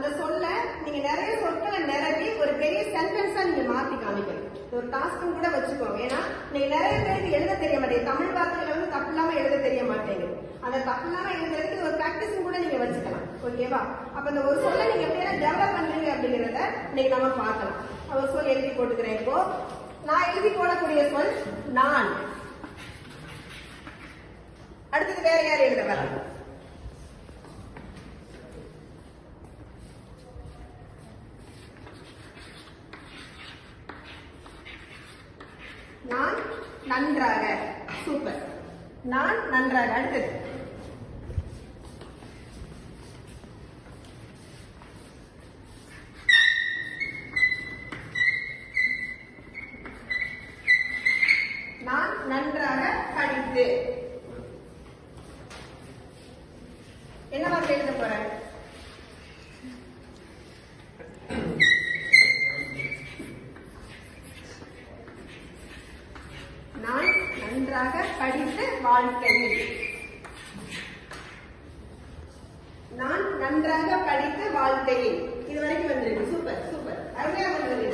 அந்த சொல்ல நீங்க நிறைய சொற்களை நிரப்பி ஒரு பெரிய சென்டென்ஸா நீங்க மாத்தி காமிக்கணும். ஒரு டாஸ்க் கூட வச்சுக்கோங்க. ஏன்னா நீங்க நிறைய பேருக்கு எழுத தெரிய மாட்டேங்குது. தமிழ் வார்த்தைகளை வந்து தப்பு இல்லாம எழுத தெரிய மாட்டேங்குது. அந்த தப்பு இல்லாம எழுதுறதுக்கு ஒரு பிராக்டிஸ் கூட நீங்க வச்சுக்கலாம். ஓகேவா? அப்ப இந்த ஒரு சொல்ல நீங்க எப்படியெல்லாம் டெவலப் பண்றீங்க அப்படிங்கறத இன்னைக்கு நம்ம பார்க்கலாம். ஒரு சொல் எழுதி போட்டுக்கிறேன். இப்போ நான் எழுதி போடக்கூடிய சொல் நான். அடுத்தது வேற யார் எழுத வர? நான் நன்றாக. சூப்பர். நான் நன்றாக. அடுத்தது நான் நன்றாக படித்து. என்ன வார்த்தை எழுத போறேன்? நான் நன்றாக படித்து வாழ்க்கையில். நான் நன்றாக படித்து வாழ்க்கையில். இது வரைக்கும் வந்துருக்கு. Super super. அருமையா வந்துருக்கு.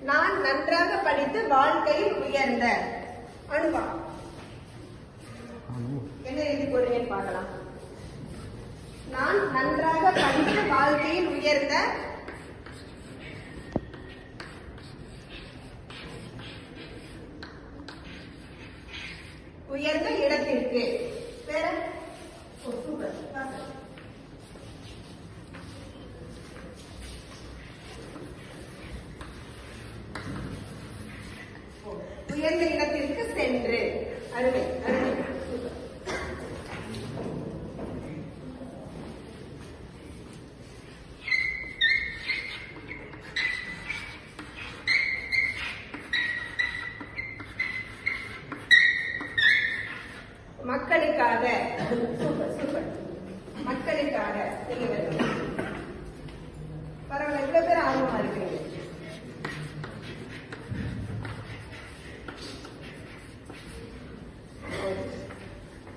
நான் நன்றாக படித்து வாழ்க்கையில் உயர்ந்த. அனுபா என்ன எழுதி போடுறேன்னு பார்க்கலாம். நான் நன்றாக படித்து வாழ்க்கையில் உயர்ந்த. உயர்ந்த இடத்திற்கு. வேற? சூப்பர். உயர்ந்த இடத்திற்கு சென்று. அருமை அருமை. மக்களுக்காக. Super super. மக்களுக்காக. பரவாயில்ல, இவ்வளவு பேர் ஆர்வமா இருக்கிறீங்க.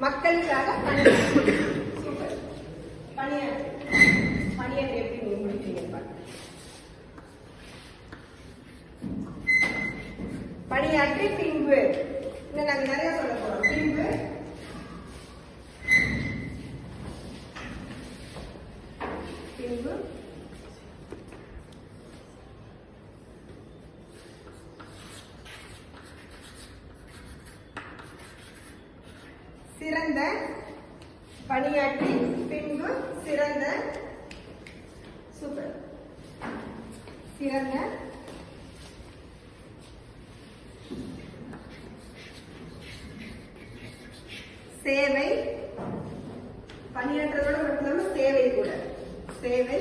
மக்களுக்காக சூப்பர். பணியாற்று. பணியாற்று எப்படி நீங்க முடிப்பீங்க? பணியாற்றி பின்பு. இன்னும் நாங்க நிறைய சொல்ல போறோம். பின்பு பின்பு சிறந்த. பணியாற்றி பின்பு சிறந்த. சூப்பர். சிறந்த. சேவை. பணியாற்றதோட மட்டும் இல்லாம சேவை கூட. சேவை.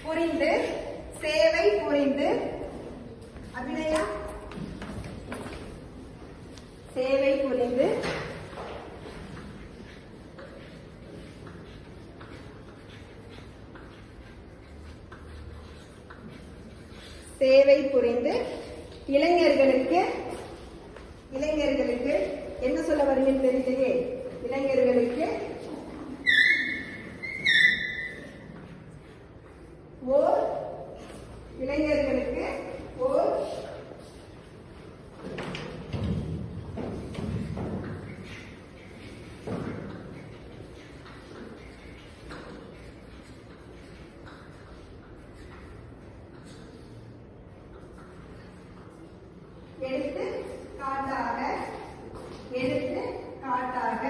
புரிந்து. சேவை புரிந்து. அபிநயா. சேவை புரிந்து. சேவை புரிந்து. இளைஞர்களுக்கு. இளைஞர்களுக்கு என்ன சொல்ல வரீங்கன்னு தெரியலையே. இளைஞர்களுக்கு ஓர். இளைஞர்களுக்கு ஓர். எடுத்து காட்டாக. எடுத்து காட்டாக.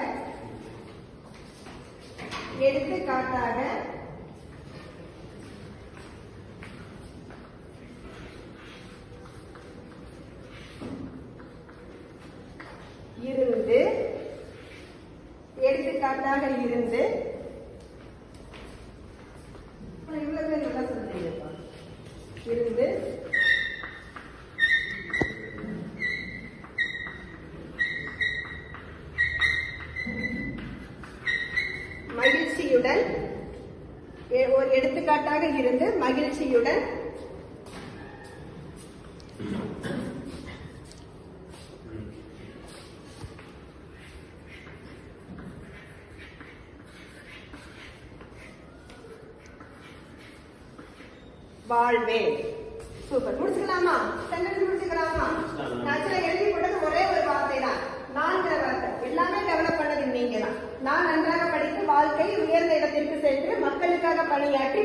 எடுத்து காட்டாக. இருந்து. எடுத்துக்காட்டாக இருந்து. இவ்வளவு பேர் நல்லா சொல்றீங்கப்பா. இருந்து. எடுத்துக்காட்டாக இருந்து மகிழ்ச்சியுடன் வாழ்வேன். சூப்பர். முடிச்சுக்கலாமா? சென்டென்ஸ் முடிச்சுக்கலாமா? நான் எழுதி போட்டது ஒரே ஒரு வார்த்தை தான், நான்கிற வார்த்தை. எல்லாமே டெவலப் பண்ணது நீங்க தான். நான் நன்றாக படித்து வாழ்க்கையில் உயர்ந்த இடத்திற்கு சென்று மக்களுக்காக பணியாற்றி